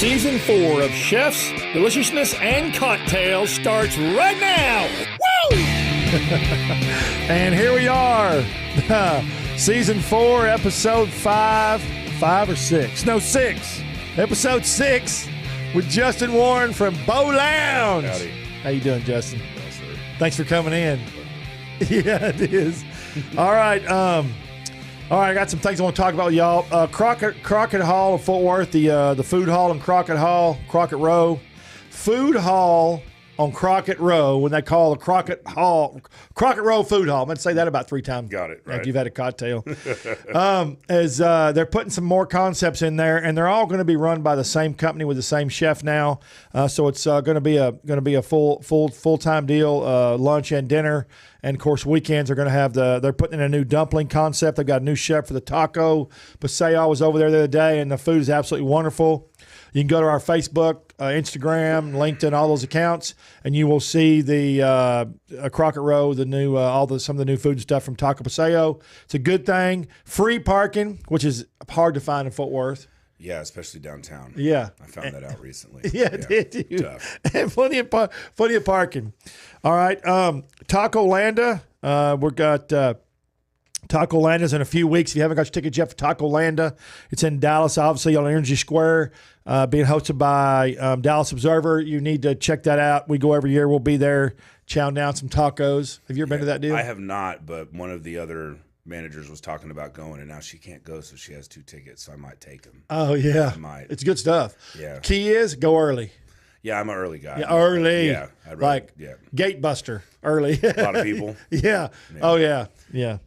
Season 4 of Chef's Deliciousness and Cocktails starts right now. Woo! And here we are. Season 4, episode 5. 5 or 6? No, 6. Episode 6 with Justin Wern from Bowlounge. Howdy. How you doing, Justin? Well, sir. Thanks for coming in. Yeah, it is. All right. I got some things I want to talk about with y'all. Crockett Hall of Fort Worth, the food hall in Crockett Row. Food hall on Crockett Row, when they call the Crockett Row Food Hall. I'm going to say that about 3 times. Got it, right. Like you've had a cocktail. They're putting some more concepts in there, and they're all going to be run by the same company with the same chef now. So it's going to be a full-time deal, lunch and dinner. And, of course, weekends are going to have they're putting in a new dumpling concept. They've got a new chef for the taco. Paseo was over there the other day, and the food is absolutely wonderful. You can go to our Facebook, Instagram, LinkedIn, all those accounts, and you will see the Crockett Row, the new some of the new food and stuff from Taco Paseo. It's a good thing. Free parking, which is hard to find in Fort Worth. Yeah, especially downtown. Yeah, I found that out recently. Yeah, did you? Tough. And plenty of parking. All right, Taco Landa. We've got Taco Landa's in a few weeks. If you haven't got your tickets yet for Taco Landa, it's in Dallas, obviously on Energy Square, being hosted by Dallas Observer. You need to check that out. We go every year. We'll be there chowing down some tacos. Have you ever been to that deal? I have not, but one of the other managers was talking about going, and now she can't go, so she has 2 tickets, so I might take them. Oh, yeah. I might. It's good stuff. Yeah. Key is go early. Yeah, I'm an early guy. Yeah, early. Yeah. I'd rather, Gate buster early. A lot of people. Yeah. Oh, yeah. Yeah.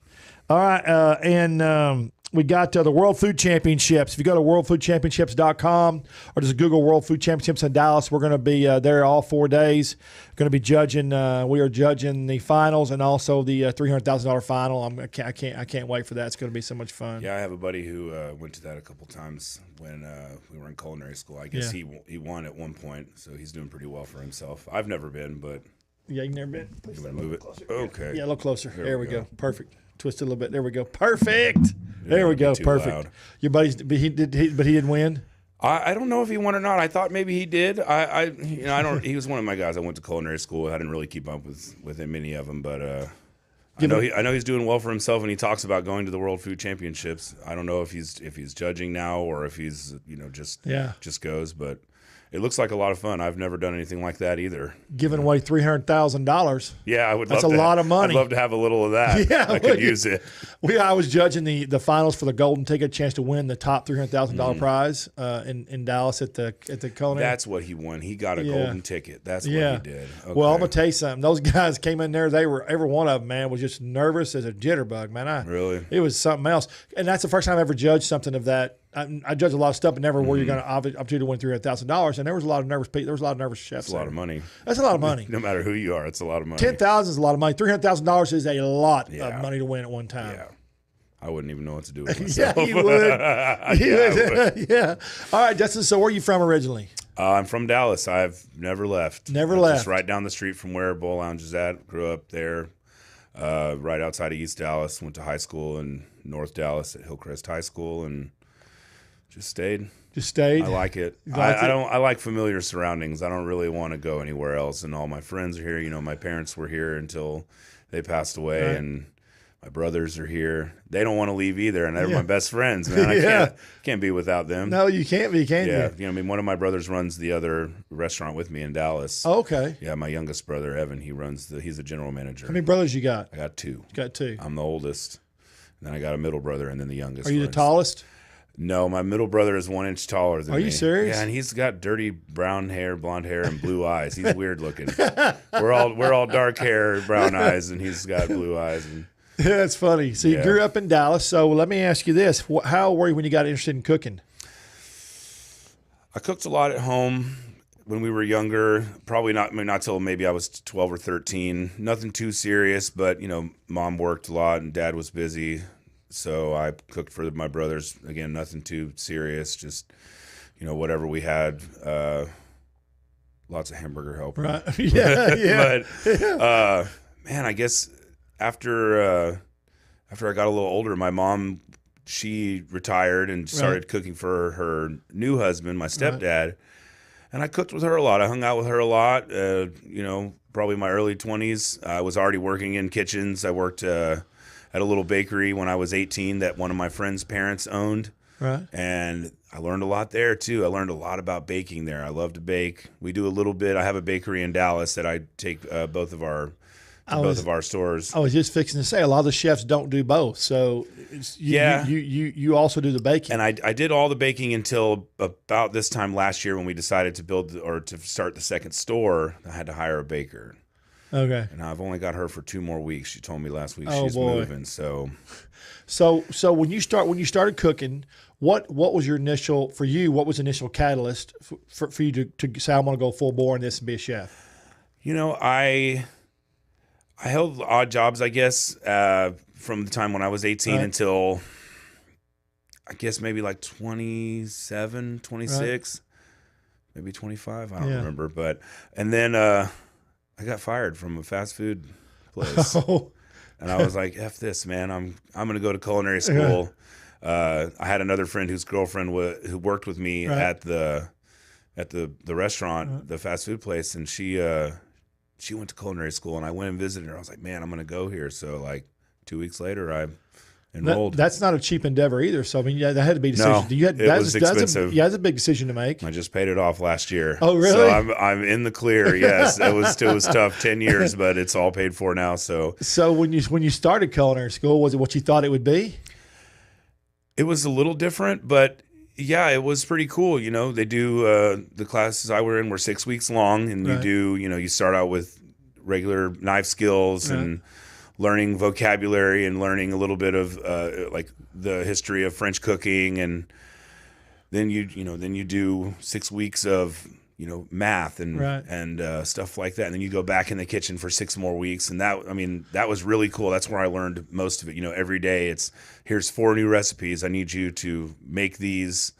All right. And we got the World Food Championships. If you go to worldfoodchampionships.com or just Google World Food Championships in Dallas, we're going to be there all 4 days. Going to be judging. We are judging the finals and also the $300,000 final. I can't wait for that. It's going to be so much fun. Yeah, I have a buddy who went to that a couple times when we were in culinary school. I guess he won at one point, so he's doing pretty well for himself. I've never been, but yeah, you've never been. You want to move it? Okay. Yeah, a little closer. There we go. Perfect. Twist it a little bit. There we go. Perfect. There we go. Perfect. Loud. Your buddy's, but he didn't win. I don't know if he won or not. I thought maybe he did. I don't. He was one of my guys. I went to culinary school. I didn't really keep up with many of them, but I know he's doing well for himself, and he talks about going to the World Food Championships. I don't know if he's judging now or if he's just goes, but it looks like a lot of fun. I've never done anything like that either. Giving away $300,000. Yeah, I would. That's a lot of money. I'd love to have a little of that. Yeah, I could use it. I was judging the finals for the golden ticket, chance to win the top $300,000 prize in Dallas at the culinary. That's what he won. He got a golden ticket. That's what he did. Okay. Well, I'm gonna tell you something. Those guys came in there. Every one of them, man, was just nervous as a jitterbug, man. Really? It was something else, and that's the first time I ever judged something of that. I judge a lot of stuff, but never where you're going to opportunity to win $300,000. And there was a lot of nervous people. There was a lot of nervous chefs. That's a lot of money. That's a lot of money. No matter who you are, it's a lot of money. $10,000 is a lot of money. $300,000 is a lot of money to win at one time. Yeah. I wouldn't even know what to do with myself. Yeah, you would. I would. Yeah. All right, Justin. So where are you from originally? I'm from Dallas. I've never left. Left. Just right down the street from where Bowlounge is at. Grew up there, right outside of East Dallas. Went to high school in North Dallas at Hillcrest High School, and just stayed. I like it. I like familiar surroundings. I don't really want to go anywhere else. And all my friends are here. You know, my parents were here until they passed away, and my brothers are here. They don't want to leave either, and they're my best friends. Man, I can't be without them. No, you can't be, can you? Yeah, one of my brothers runs the other restaurant with me in Dallas. Oh, okay. Yeah, my youngest brother Evan. He's the general manager. How many brothers you got? I got 2. You got 2. I'm the oldest. And then I got a middle brother, and then the youngest. Are you the tallest? No, my middle brother is 1 inch taller than me. Are you serious? Yeah, and he's got dirty brown hair, blonde hair, and blue eyes. He's weird looking. We're all dark hair, brown eyes, and he's got blue eyes. And yeah, that's funny. So you grew up in Dallas. So let me ask you this: how were you when you got interested in cooking? I cooked a lot at home when we were younger. Probably not till maybe I was 12 or 13. Nothing too serious, but Mom worked a lot and Dad was busy. So I cooked for my brothers. Again, nothing too serious, just, whatever we had. Lots of hamburger help. Right. Yeah. But, man, I guess after I got a little older, my mom, she retired and started cooking for her new husband, my stepdad. And I cooked with her a lot. I hung out with her a lot. Probably my early 20s. I was already working in kitchens. I worked at a little bakery when I was 18 that one of my friend's parents owned. Right. And I learned a lot there, too. I learned a lot about baking there. I love to bake. We do a little bit. I have a bakery in Dallas that I take both of our stores. I was just fixing to say, a lot of the chefs don't do both. So you also do the baking. And I did all the baking until about this time last year when we decided to start the second store. I had to hire a baker. Okay. And I've only got her for 2 more weeks. She told me last week she's boy. moving. So when you started cooking, what was your initial catalyst for you to say, I want to go full bore in this and be a chef? I held odd jobs, I guess, from the time when I was 18 until I guess maybe like 27, 26, maybe 25. I don't remember. And then I got fired from a fast food place. And I was like, F this, man. I'm going to go to culinary school. I had another friend whose girlfriend who worked with me at the restaurant, the fast food place, and she went to culinary school, and I went and visited her. I was like, man, I'm going to go here. So like 2 weeks later, I enrolled. That's not a cheap endeavor either. So I mean, that had to be a decision. No, it was expensive. That's a big decision to make. I just paid it off last year. Oh, really? So I'm in the clear. Yes, it was tough, 10 years, but it's all paid for now. So when you started culinary school, was it what you thought it would be? It was a little different, but yeah, it was pretty cool. They do the classes I were in were 6 weeks long, and you start out with regular knife skills and learning vocabulary and learning a little bit of like the history of French cooking, and then you do 6 weeks of math and stuff like that, and then you go back in the kitchen for 6 more weeks, and that was really cool. That's where I learned most of it. Every day here's 4 new recipes. I need you to make these,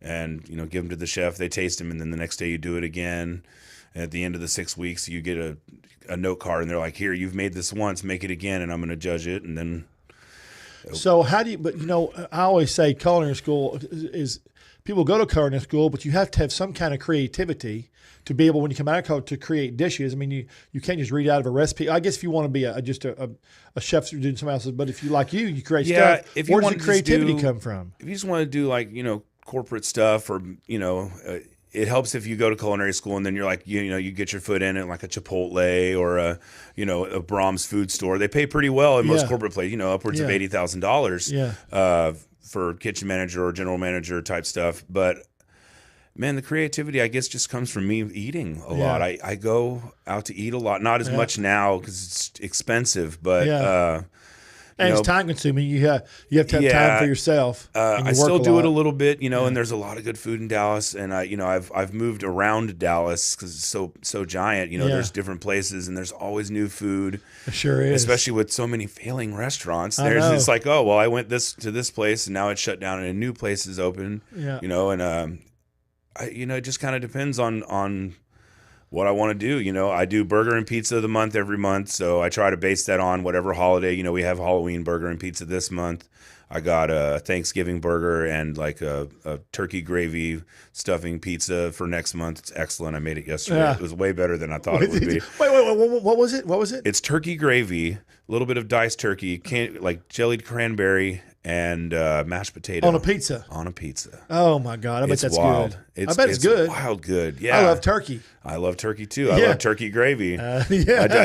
and give them to the chef. They taste them, and then the next day you do it again. And at the end of the 6 weeks, you get a note card, and they're like, "Here, you've made this once. Make it again, and I'm going to judge it." And then, so how do you? But I always say culinary school is people go to culinary school, but you have to have some kind of creativity to be able, when you come out of college, to create dishes. I mean, you can't just read out of a recipe. I guess if you want to be just a chef doing something else's, but if you create stuff. If where does the creativity come from? If you just want to do corporate stuff, or it helps if you go to culinary school and then you're like, you get your foot in it, like a Chipotle or a Brahms food store. They pay pretty well in most corporate places, upwards of $80,000 for kitchen manager or general manager type stuff. But man, the creativity, I guess, just comes from me eating a lot. I go out to eat a lot, not as much now because it's expensive, but and it's time consuming. You have to have time for yourself. I still do it a little bit, and there's a lot of good food in Dallas. And I've moved around Dallas because it's so giant. There's different places, and there's always new food. It sure is, especially with so many failing restaurants. It's like, oh well, I went to this place, and now it's shut down, and a new place is open. Yeah. It just kind of depends on what I want to do. I do burger and pizza of the month every month, so I try to base that on whatever holiday. We have Halloween burger and pizza this month. I got a Thanksgiving burger and like a turkey gravy stuffing pizza for next month. It's excellent. I made it yesterday. Yeah. It was way better than I thought it would be. Wait, what was it? What was it? It's turkey gravy, a little bit of diced turkey, like jellied cranberry, and mashed potato on a pizza. Oh my God! I bet that's wild. Good. I bet it's good. Wild good. Yeah, I love turkey. I love turkey too. I love turkey gravy. I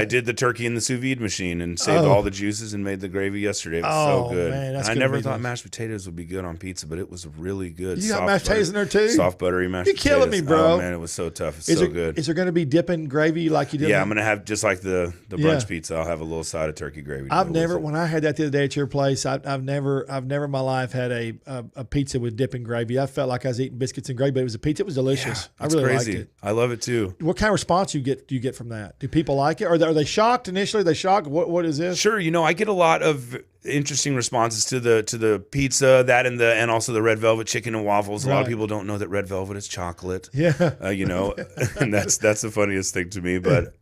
did the turkey in the sous vide machine and saved all the juices and made the gravy yesterday. It was so good. Man, I never thought mashed potatoes would be good on pizza, but it was really good. You got mashed potatoes in there too? Soft buttery mashed potatoes. You're killing me, bro. Oh man, it was so tough. It's so good. Is there going to be dipping gravy like you did? Yeah, I'm going to have just like the brunch pizza. I'll have a little side of turkey gravy. When I had that the other day at your place, I've never in my life had a pizza with dipping gravy. I felt like I was eating biscuits and gravy, but it was a pizza. It was delicious. Yeah, I really liked it. I love it too. What kind of response do you get from that? Do people like it? Are they shocked initially? Are they shocked? What is this? Sure. I get a lot of interesting responses to the pizza, that and also the Red Velvet chicken and waffles. A lot of people don't know that Red Velvet is chocolate. Yeah. And that's the funniest thing to me. But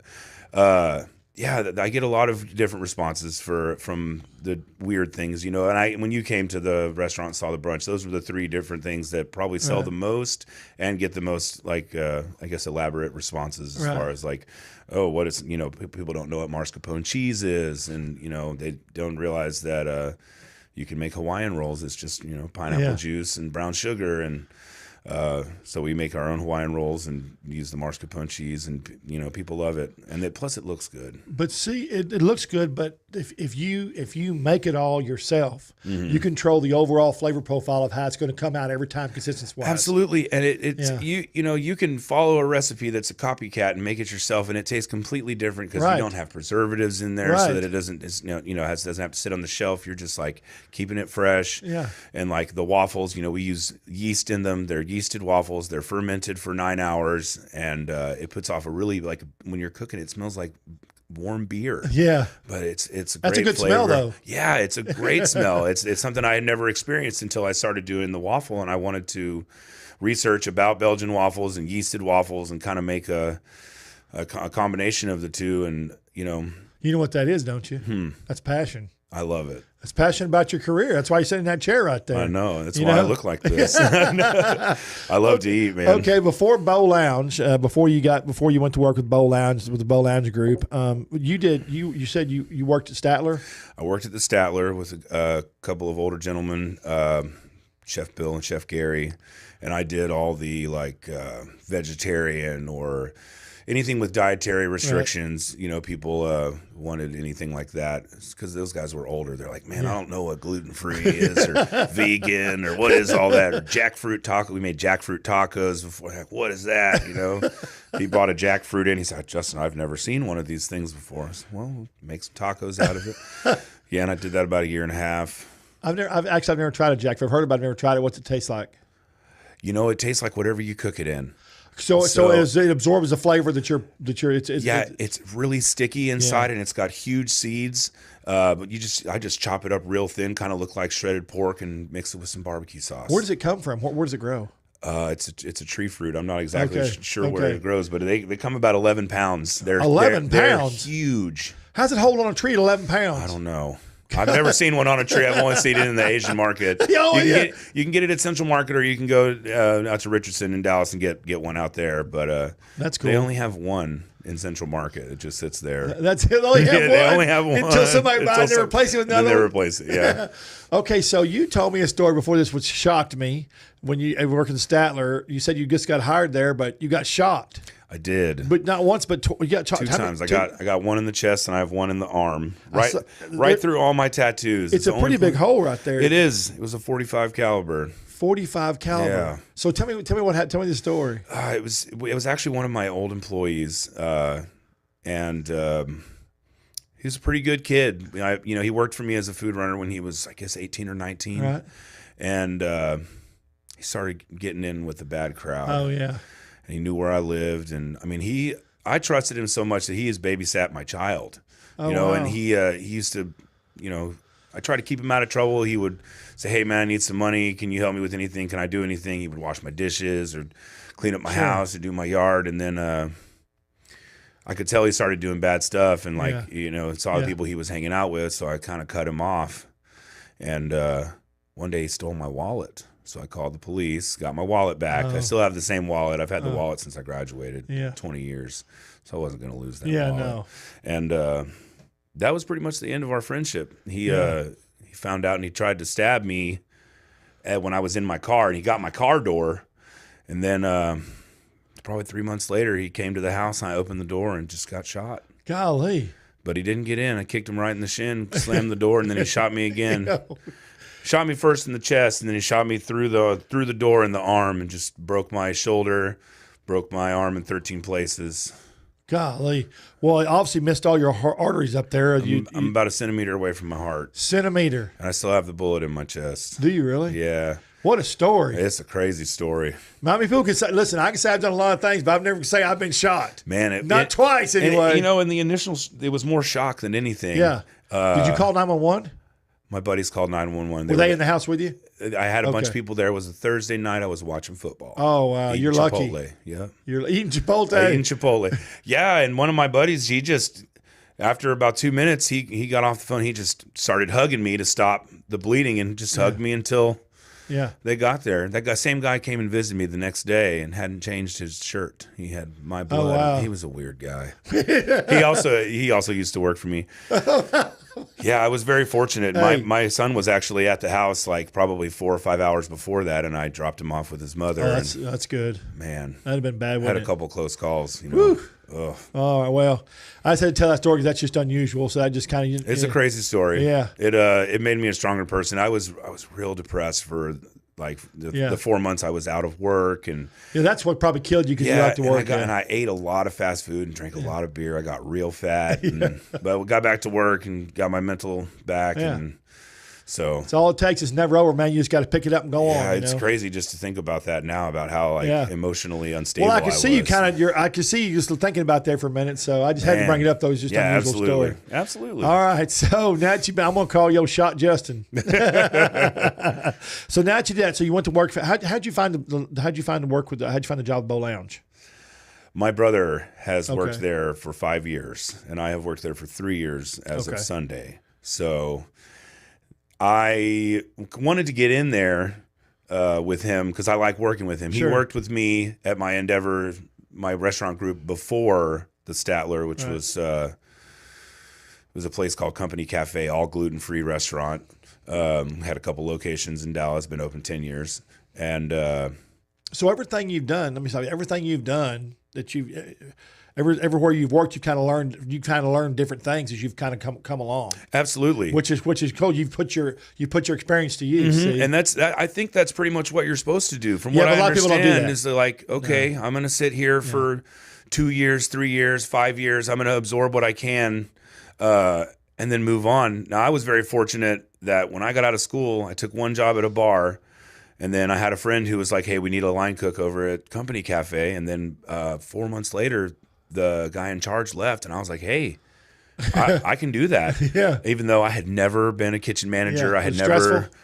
yeah, I get a lot of different responses from the weird things, you know. And when you came to the restaurant and saw the brunch, those were the 3 different things that probably sell the most and get the most, like, I guess, elaborate responses as far as like, oh, what is, you know, people don't know what mascarpone cheese is, and you know they don't realize that you can make Hawaiian rolls. It's just, you know, pineapple juice and brown sugar, and so we make our own Hawaiian rolls and use the mascarpone cheese, and you know, people love it, and plus it looks good. But see, it looks good, but if you make it all yourself, you control the overall flavor profile of how it's going to come out every time, consistency-wise. Absolutely, and it's you know, you can follow a recipe that's a copycat and make it yourself, and it tastes completely different because you don't have preservatives in there, so that it doesn't doesn't have to sit on the shelf. You're just like keeping it fresh. Yeah, and like the waffles, you know, we use yeast in them. They're yeasted waffles. They're fermented for 9 hours, and it puts off a really, like, when you're cooking, it smells like warm beer. Yeah, but it's a great That's a good flavor. smell, though. Yeah, it's a great smell. It's something I had never experienced until I started doing the waffle, and I wanted to research about Belgian waffles and yeasted waffles and kind of make a combination of the two. And you know what that is, don't you? That's passion. I love it. That's passion about your career. That's why you're sitting in that chair right there. I know. That's why I look like this. I love to eat, man. Okay, before Bowlounge, before you went to work with Bowlounge, with the Bowlounge group, you said you worked at Statler? I worked at the Statler with a couple of older gentlemen, Chef Bill and Chef Gary, and I did all the vegetarian or anything with dietary restrictions. Right. You know, people wanted anything like that because those guys were older. They're like, man, I don't know what gluten-free is or vegan or what is all that, or jackfruit taco. We made jackfruit tacos before. Like, what is that? You know, he bought a jackfruit in. He said, Justin, I've never seen one of these things before. I said, well, make some tacos out of it. Yeah, and I did that about a year and a half. I've never tried a jackfruit. I've heard about it, never tried it. What's it taste like? You know, it tastes like whatever you cook it in. So it absorbs the flavor that it's really sticky inside, and it's got huge seeds. But I just chop it up real thin, kind of look like shredded pork, and mix it with some barbecue sauce. Where does it come from? Where does it grow? It's a tree fruit. I'm not exactly sure where it grows, but they come about 11 pounds. They're 11 pounds. They're huge. How's it hold on a tree at 11 pounds? I don't know. I've never seen one on a tree. I've only seen it in the Asian market. You can get it at Central Market, or you can go out to Richardson in Dallas and get one out there. But that's cool. They only have one in Central Market. It just sits there. That's it. They only have one until somebody buys it and replace it with another. Then they replace it. Yeah. Okay, so you told me a story before this, which shocked me. When you were working at Statler, you said you just got hired there, but you got shot. I did, but not once, but you got shot 2 times. I got one in the chest, and I have one in the arm, right through all my tattoos. It's a pretty big hole right there. It is. It was a .45 caliber. 45 caliber. Yeah. So tell me what happened. Tell me the story. It was actually one of my old employees, and he was a pretty good kid. He worked for me as a food runner when he was, I guess, 18 or 19. Right. And he started getting in with the bad crowd. Oh yeah. And he knew where I lived, and I mean, I trusted him so much that he has babysat my child. Wow. And he used to, I tried to keep him out of trouble. He would say, "Hey man, I need some money. Can you help me with anything? Can I do anything?" He would wash my dishes or clean up my house or do my yard. And then I could tell he started doing bad stuff, and saw the people he was hanging out with. So I kind of cut him off. And one day he stole my wallet. So I called the police, got my wallet back. I still have the same wallet. I've had the wallet since I graduated, 20 years. So I wasn't going to lose that wallet. No. And that was pretty much the end of our friendship. He found out, and he tried to stab me when I was in my car, and he got my car door. And then probably 3 months later, he came to the house, and I opened the door and just got shot. Golly. But he didn't get in. I kicked him right in the shin, slammed the door, and then he shot me again. Shot me first in the chest, and then he shot me through the door in the arm, and just broke my shoulder, broke my arm in 13 places. Golly. Well, it obviously missed all your arteries up there. I'm about a centimeter away from my heart. Centimeter. And I still have the bullet in my chest. Do you really? Yeah. What a story. It's a crazy story. Not many people can say, listen, I can say I've done a lot of things, but I've never say I've been shot. Man. Not twice anyway. And in the initial, it was more shock than anything. Yeah. Did you call 911? My buddies called 911. Were they in the house with you? I had a bunch of people there. It was a Thursday night. I was watching football. Oh, wow. You're lucky. Chipotle. Yeah. You're eating Chipotle. Eating Chipotle. Yeah, and one of my buddies, he just after about 2 minutes, he got off the phone. He just started hugging me to stop the bleeding and just hugged me until they got there. That same guy came and visited me the next day and hadn't changed his shirt. He had my blood. Oh, wow. He was a weird guy. he also used to work for me. Yeah, I was very fortunate. Hey. My son was actually at the house like probably 4 or 5 hours before that, and I dropped him off with his mother. Oh, that's good. Man, That'd have been bad. had a couple close calls. You know. Ugh. Oh well, I just had to tell that story because that's just unusual. So I just kind of It's a crazy story. Yeah. It made me a stronger person. I was real depressed for like the 4 months I was out of work, and that's what probably killed you because you like to work. And I ate a lot of fast food and drank a lot of beer. I got real fat, but we got back to work and got my mental back, and so it's all it takes. It's never over, man. You just got to pick it up and go on. Yeah, it's crazy just to think about that now, about how emotionally unstable. Well, I can see you was. I can see you just thinking about that for a minute. So I just had to bring it up. Though it was just an unusual story. Absolutely. All right, so now that I'm gonna call yo Shot Justin. So now that you did that, so you went to work. How'd you find the work with? How'd you find the job at Bowlounge? My brother has worked there for 5 years, and I have worked there for 3 years as of Sunday. So I wanted to get in there with him because I like working with him. Sure. He worked with me at my Endeavor, my restaurant group before the Statler, which was a place called Company Cafe, all gluten-free restaurant. Had a couple locations in Dallas, been open 10 years. And so everything you've done, everything you've done that everywhere you've worked, you kind of learned different things as you've kind of come along. Absolutely, which is cool. You've put your experience to use, and I think that's pretty much what you're supposed to do. From what I understand, is they're like, okay, I'm going to sit here for 2 years, 3 years, 5 years. I'm going to absorb what I can, and then move on. Now, I was very fortunate that when I got out of school, I took one job at a bar. And then I had a friend who was like, hey, we need a line cook over at Company Cafe. And then 4 months later, the guy in charge left. And I was like, hey, I can do that. Even though I had never been a kitchen manager. I had never. Stressful?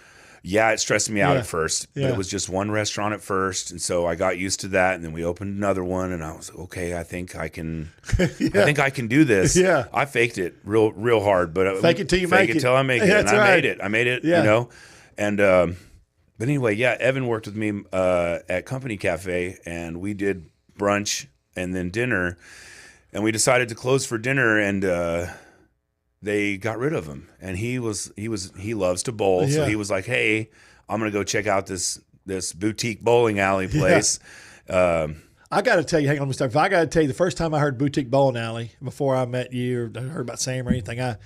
Yeah, it stressed me out at first. But it was just one restaurant at first. And so I got used to that. And then we opened another one. And I was like, okay, I think I can I think I can do this. I faked it real hard. But fake it till you make it. Fake it till I make it. And I made it. I made it, you know. And but anyway, Evan worked with me at Company Cafe, and we did brunch and then dinner, and we decided to close for dinner, and they got rid of him. And he loves to bowl, so he was like, "Hey, I'm gonna go check out this boutique bowling alley place." I got to tell you, hang on, Mr. I got to tell you, the first time I heard boutique bowling alley before I met you or heard about Sam or anything, I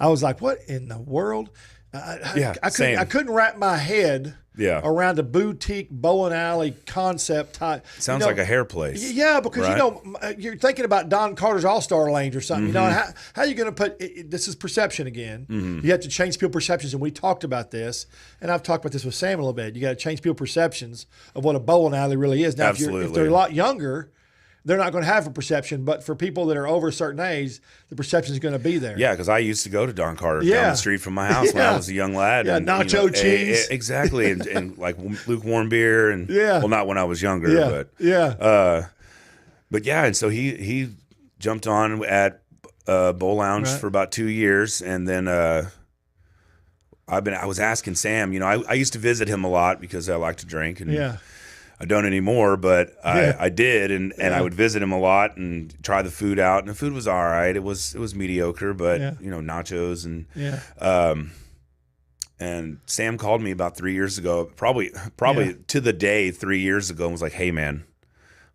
was like, "What in the world?" I couldn't wrap my head around a boutique bowling alley concept type. Sounds like a hair place. Yeah, because you're thinking about Don Carter's All-Star Lanes or something. You know, how are you going to put this is perception again. You have to change people's perceptions, and we talked about this, and I've talked about this with Sam a little bit. You got to change people's perceptions of what a bowling alley really is. Now, if they're a lot younger, they're not going to have a perception, but for people that are over a certain age, the perception is going to be there. Yeah, because I used to go to Don Carter down the street from my house when I was a young lad. Yeah, and, nacho cheese. Exactly, and like lukewarm beer. And well, not when I was younger, but and so he jumped on at Bowlounge for about 2 years, and then I was asking Sam. You know, I used to visit him a lot because I like to drink, and I don't anymore, but I did, and I would visit him a lot and try the food out, and the food was all right. It was mediocre, but nachos and Sam called me about 3 years ago, probably to the day 3 years ago, and was like, "Hey man,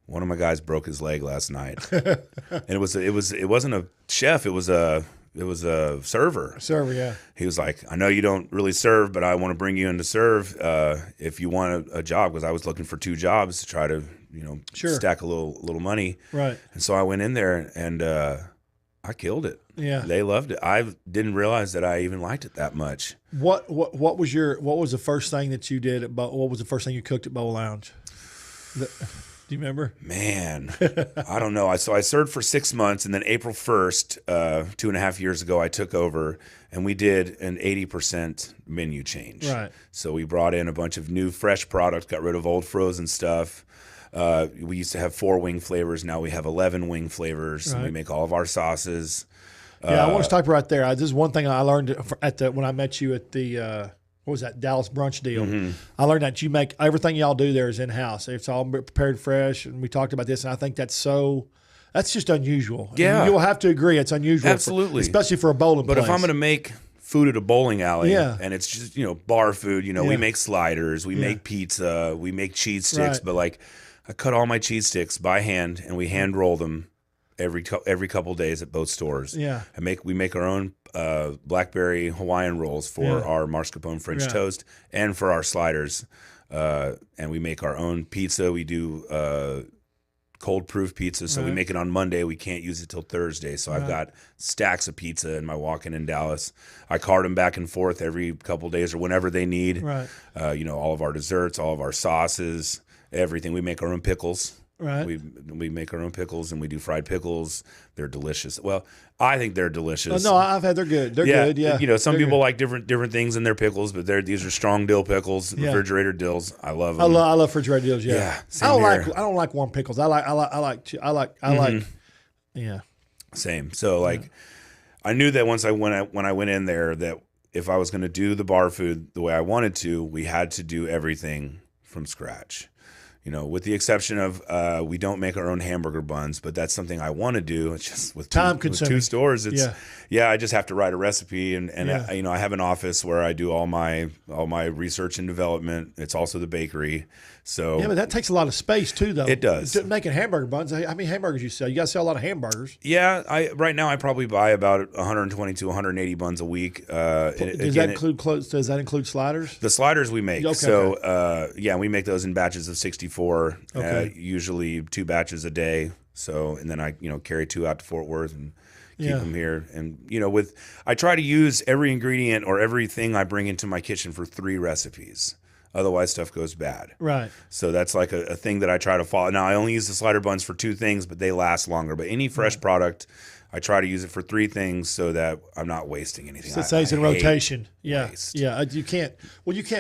one of my guys broke his leg last night," and it wasn't a chef, it was a server. He was like, "I know you don't really serve, but I want to bring you in to serve if you want a job," because I was looking for 2 jobs to try to, stack a little money. Right. And so I went in there and I killed it. Yeah. They loved it. I didn't realize that I even liked it that much. What was the first thing that you did what was the first thing you cooked at Bowlounge? Do you remember? Man, I don't know. So I served for 6 months, and then April 1st, 2.5 years ago, I took over, and we did an 80% menu change. Right. So we brought in a bunch of new, fresh products, got rid of old frozen stuff. We used to have 4 wing flavors. Now we have 11 wing flavors. Right. We make all of our sauces. Yeah, I want to stop right there. This is one thing I learned when I met you at the what was that Dallas brunch deal. Mm-hmm. I learned that you make everything y'all do there is in house. It's all prepared fresh, and we talked about this. And I think that's just unusual. Yeah, you'll have to agree it's unusual, absolutely, especially for a bowling place. But if I'm going to make food at a bowling alley, yeah. and it's just bar food, we make sliders, we make pizza, we make cheese sticks, but like I cut all my cheese sticks by hand and we hand roll them every couple days at both stores. Yeah, we make our own Blackberry Hawaiian rolls for our mascarpone French toast and for our sliders, and we make our own pizza. We do cold proof pizza, so we make it on Monday. We can't use it till Thursday, so I've got stacks of pizza in my walk-in in Dallas. I cart them back and forth every couple days or whenever they need. Right. All of our desserts, all of our sauces, everything. We make our own pickles. Right. We make our own pickles, and we do fried pickles. They're delicious. Well, I think they're delicious. No, I've had. They're good. They're good. Yeah. Some people like different things in their pickles, but these are strong dill pickles, refrigerator dills. I love them. I love refrigerator dills. Yeah. I don't like warm pickles. I like. Yeah. Same. So I knew that when I went in there that if I was going to do the bar food the way I wanted to, we had to do everything from scratch. With the exception of we don't make our own hamburger buns, but that's something I want to do. It's just with two stores. I just have to write a recipe, and I have an office where I do all my research and development. It's also the bakery. So but that takes a lot of space too, though. It does. Making hamburger buns. How many hamburgers you sell? You guys sell a lot of hamburgers. Yeah, right now I probably buy about 120 to 180 buns a week. Does that include sliders? The sliders we make. Okay. So we make those in batches of 64. Okay. Usually 2 batches a day. So and then I carry 2 out to Fort Worth and keep them here. And I try to use every ingredient or everything I bring into my kitchen for 3 recipes. Otherwise, stuff goes bad. Right. So that's like a thing that I try to follow. Now, I only use the slider buns for 2 things, but they last longer. But any fresh product, I try to use it for 3 things so that I'm not wasting anything. So it stays in rotation. Waste. Yeah. You can't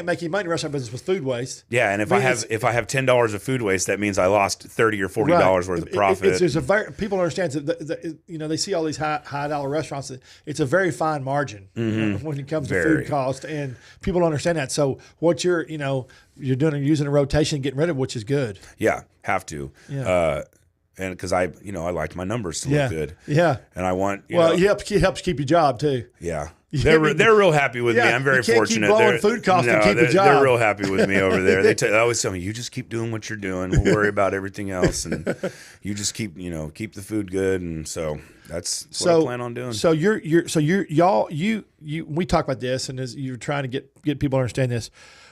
make any money in the restaurant business with food waste. Yeah, and if I have $10 of food waste, that means I lost $30 or $40 worth of profit. People understand that they see all these high dollar restaurants. It's a very fine margin when it comes to food cost, and people don't understand that. So what you're using a rotation, getting rid of, which is good. Yeah, have to. Yeah. And because I liked my numbers to look good. Yeah. And I want, it helps keep your job too. Yeah. They're real happy with me. I'm very fortunate. Keep blowing food costs and keep a job. They're real happy with me over there. They always tell me, you just keep doing what you're doing. We'll worry about everything else, and you just keep the food good. And so that's what I plan on doing. So we talk about this, and as you're trying to get people to understand this.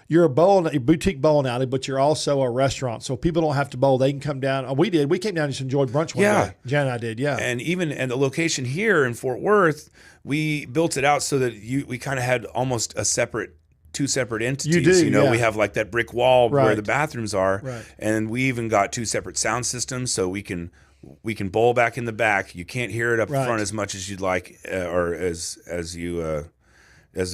You're a boutique bowling alley, but you're also a restaurant. So people don't have to bowl. They can come down. We did. We came down and just enjoyed brunch one day. Jan and I did, yeah. And the location here in Fort Worth, we built it out so that we kind of had almost two separate entities. You do, we have like that brick wall right. where the bathrooms are. Right. And we even got 2 separate sound systems so we can bowl back in the back. You can't hear it up front as much as you'd like or as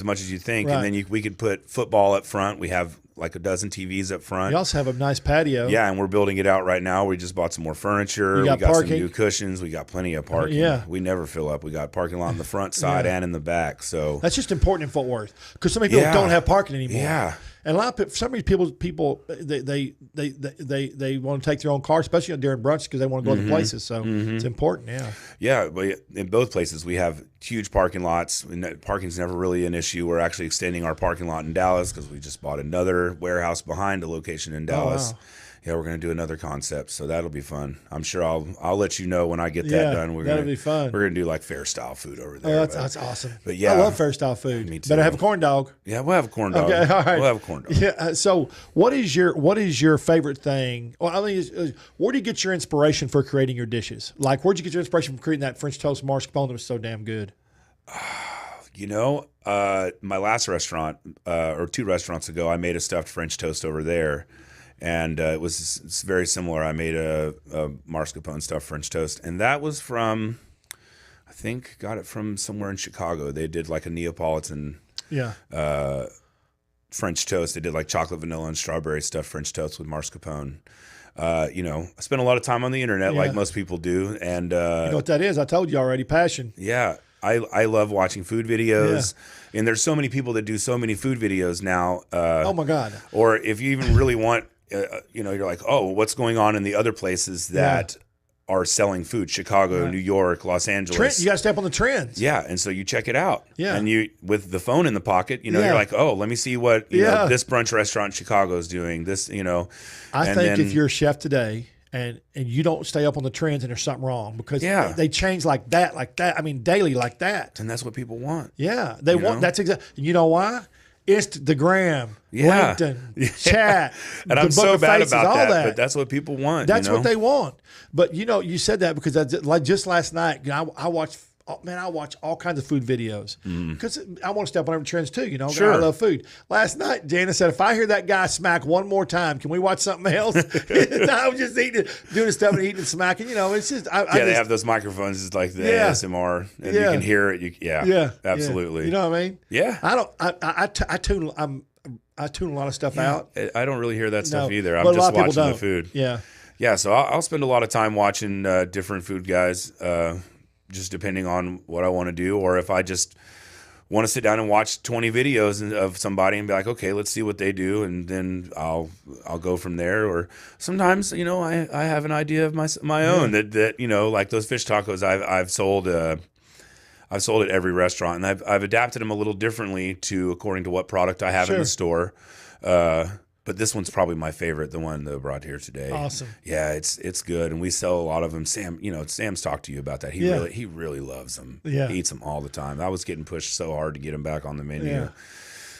much as you think. Right. And then we could put football up front. We have like a dozen TVs up front. You also have a nice patio. Yeah, and we're building it out right now. We just bought some more furniture. We got some new cushions. We got plenty of parking. Yeah. We never fill up. We got parking lot on the front side and in the back. So that's just important in Fort Worth because so many people don't have parking anymore. Yeah. And a lot of some of these people they want to take their own car, especially during brunch because they want to go to places. So it's important. Yeah. Yeah, but in both places we have huge parking lots. Parking's never really an issue. We're actually extending our parking lot in Dallas because we just bought another warehouse behind a location in Dallas. Oh, wow. Yeah, we're going to do another concept, so that'll be fun. I'm sure I'll let you know when I get that done. That'll be fun. We're going to do like fair style food over there. Oh, that's awesome. But yeah, I love fair style food. Me too. Better have a corn dog. Yeah, we'll have a corn dog. Okay, all right. We'll have a corn dog. Yeah. So, what is your favorite thing? Well, I mean, where do you get your inspiration for creating your dishes? Like, where'd you get your inspiration for creating that French toast mascarpone that was so damn good? My last restaurant, or 2 restaurants ago, I made a stuffed French toast over there. And it's very similar. I made a mascarpone stuffed French toast. And that was from, I think, got it from somewhere in Chicago. They did like a Neapolitan French toast. They did like chocolate, vanilla, and strawberry stuffed French toast with mascarpone. I spent a lot of time on the internet like most people do. And you know what that is? I told you already, passion. Yeah. I love watching food videos, and there's so many people that do so many food videos now. Oh my God! Or if you even really want, you're like, oh, what's going on in the other places that are selling food? Chicago, New York, Los Angeles. You got to step on the trends. Yeah, and so you check it out. Yeah, and you with the phone in the pocket, you're like, oh, let me see what this brunch restaurant in Chicago is doing. This, I think if you're a chef today. And you don't stay up on the trends, and there's something wrong because they change like that. I mean, daily like that. And that's what people want. Yeah, they want. That's exactly. You know why? Instagram, LinkedIn, chat. And I'm so bad about that, but that's what people want. That's what they want. But you said that because like just last night, I watched. Oh, man, I watch all kinds of food videos because I want to step on every trends too. Sure. I love food. Last night, Jana said, if I hear that guy smack one more time, can we watch something else? I was just doing stuff and eating and smacking. It's just they have those microphones. It's like the ASMR, and you can hear it. Absolutely. You know what I mean? Yeah. I tune a lot of stuff out. I don't really hear that stuff either. I'm but just watching the food. Yeah. Yeah. So I'll spend a lot of time watching different food guys. Just depending on what I want to do, or if I just want to sit down and watch 20 videos of somebody and be like, okay, let's see what they do, and then I'll go from there. Or sometimes, I have an idea of my own that like those fish tacos I've sold at every restaurant, and I've adapted them a little differently according to what product I have in the store. But this one's probably my favorite, the one that I brought here today. Awesome. Yeah, it's good, and we sell a lot of them. Sam's talked to you about that. He really loves them. Yeah. He eats them all the time. I was getting pushed so hard to get him back on the menu. Yeah.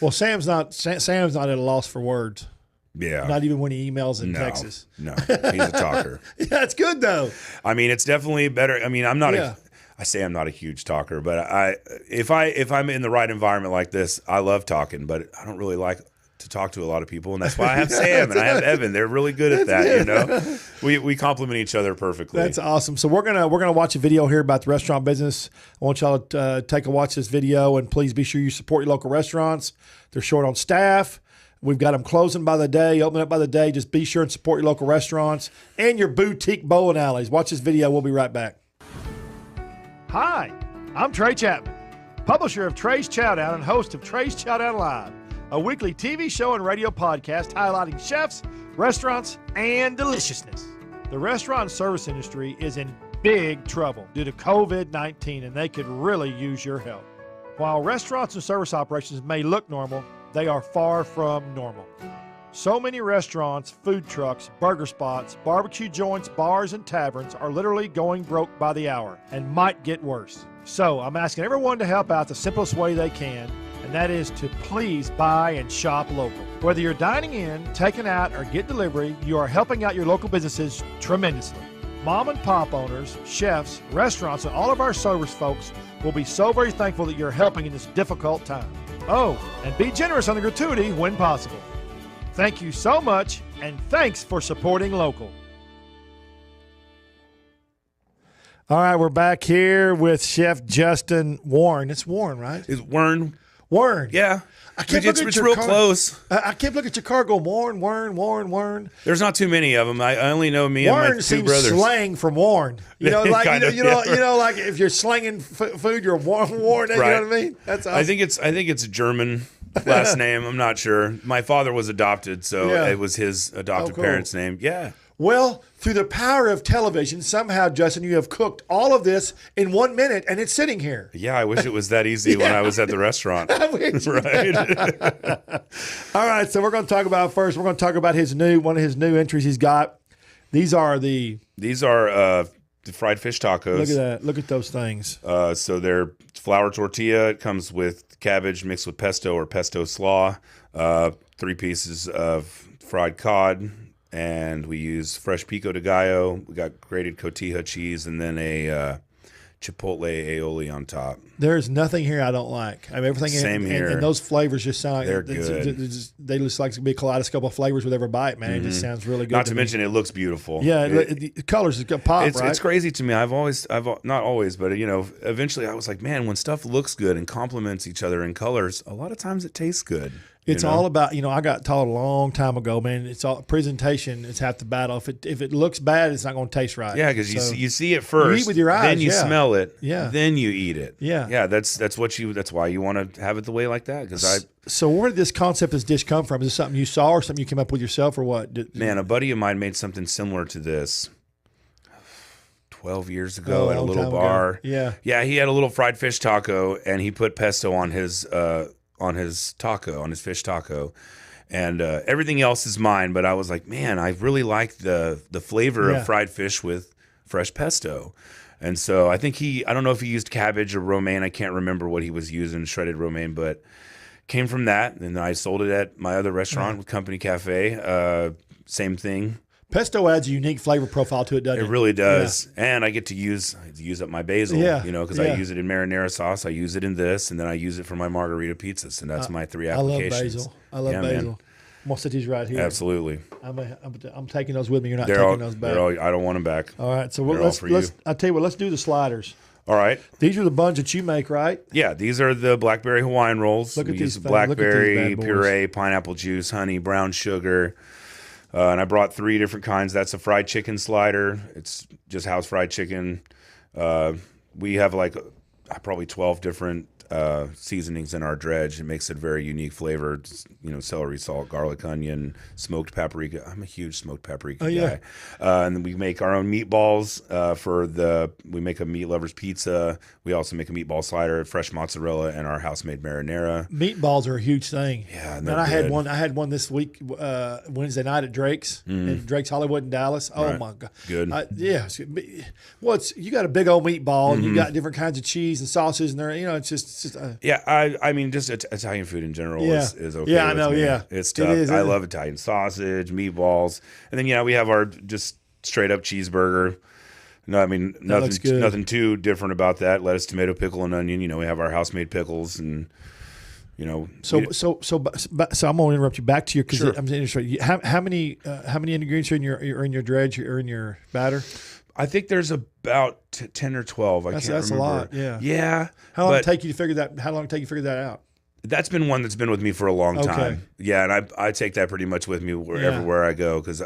Well, Sam's not at a loss for words. Yeah. Not even when he emails in Texas. No, he's a talker. Yeah, it's good though. I mean, it's definitely better. I mean, I'm not I say I'm not a huge talker, but if I'm in the right environment like this, I love talking, but I don't really like to talk to a lot of people, and that's why I have Sam and I have Evan. They're really good at that. We complement each other perfectly. That's awesome. So we're gonna watch a video here about the restaurant business. I want y'all to take a watch this video, and please be sure you support your local restaurants. They're short on staff. We've got them closing by the day, opening up by the day. Just be sure and support your local restaurants and your boutique bowling alleys. Watch this video. We'll be right back. Hi, I'm Trey Chapman, publisher of Trey's Chowdown and host of Trey's Chowdown Live, a weekly TV show and radio podcast highlighting chefs, restaurants, and deliciousness. The restaurant and service industry is in big trouble due to COVID-19, and they could really use your help. While restaurants and service operations may look normal, they are far from normal. So many restaurants, food trucks, burger spots, barbecue joints, bars, and taverns are literally going broke by the hour and might get worse. So I'm asking everyone to help out the simplest way they can, and that is to please buy and shop local. Whether you're dining in, taking out, or get delivery, you are helping out your local businesses tremendously. Mom and pop owners, chefs, restaurants, and all of our service folks will be so very thankful that you're helping in this difficult time. Oh, and be generous on the gratuity when possible. Thank you so much, and thanks for supporting local. All right, we're back here with Chef Justin Wern. It's Wern, right? It's Wern. Wern. Yeah. It's real close. I kept looking at your car going, Wern. There's not too many of them. I only know me and my two seems brothers. slang from Warren. Like if you're slanging food, you're Warren. Right. You know what I mean? That's awesome. I think it's a German last name. I'm not sure. My father was adopted, so it was his adopted parents' name. Yeah. Well, through the power of television, somehow, Justin, you have cooked all of this in 1 minute, and it's sitting here. Yeah, I wish it was that easy when I was at the restaurant. Right. All right, so we're going to talk about first. We're going to talk about one of his new entries he's got. These are the fried fish tacos. Look at that. Look at those things. So they're flour tortilla. It comes with cabbage mixed with pesto or pesto slaw. 3 pieces of fried cod. And we use fresh pico de gallo. We got grated cotija cheese, and then a chipotle aioli on top. There's nothing here I don't like. I mean, everything. Same here. And those flavors just sound like they're good. They just like to be a kaleidoscope of flavors with every bite, man. It just sounds really good. Not to mention, it looks beautiful. Yeah, the colors has got pop. It's crazy to me. I've not always, but eventually I was like, man, when stuff looks good and complements each other in colors, a lot of times it tastes good. It's all about, I got taught a long time ago, man. It's all presentation. It's half the battle. If it looks bad, it's not going to taste right. Yeah, because you see it first, you eat with your eyes, then you smell it, then you eat it. Yeah. That's why you want to have it the way like that. So where did this concept, this dish come from? Is this something you saw or something you came up with yourself or what? Man, a buddy of mine made something similar to this 12 years ago at a little bar. Yeah. Yeah, he had a little fried fish taco, and he put pesto on his taco, on his fish taco. And everything else is mine, but I was like, man, I really like the flavor of fried fish with fresh pesto. And so I think I don't know if he used cabbage or romaine. I can't remember what he was using, shredded romaine, but came from that. And I sold it at my other restaurant with Company Cafe. Same thing. Pesto adds a unique flavor profile to it, doesn't it? It really does. Yeah. And I get to use up my basil, because I use it in marinara sauce. I use it in this, and then I use it for my margarita pizzas, and that's my 3 applications. I love basil. Man. I'm going to set these right here. Absolutely. I'm taking those with me. You're not taking those back. I don't want them back. All right. So I'll tell you what, let's do the sliders. All right. These are the buns that you make, right? Yeah, these are the Blackberry Hawaiian rolls. Look at these blackberry puree, pineapple juice, honey, brown sugar. And I brought 3 different kinds. That's a fried chicken slider. It's just house fried chicken. We have probably 12 different seasonings in our dredge. It makes it very unique flavor. It's, celery, salt, garlic, onion, smoked paprika. I'm a huge smoked paprika guy. And then we make our own meatballs we make a meat lover's pizza. We also make a meatball slider, fresh mozzarella, and our house-made marinara. Meatballs are a huge thing. Yeah, and I had one this week, Wednesday night at Drake's, at Drake's Hollywood in Dallas. Oh my God. Good. You got a big old meatball, and you got different kinds of cheese and sauces, and there, it's just I mean, just Italian food in general is okay. Yeah, I know. Me. Yeah, it's tough. I love Italian sausage, meatballs, and then we have our just straight up cheeseburger. No, I mean nothing too different about that. Lettuce, tomato, pickle, and onion. We have our house made pickles, and So I'm gonna interrupt you back to your because I'm interested. How many ingredients are in your dredge or in your batter? I think there's about 10 or 12. That's remember. A lot. Yeah. Yeah. How long did it take you to figure that? How long did it take you to figure that out? That's been one that's been with me for a long time. Yeah, and I take that pretty much with me everywhere I go because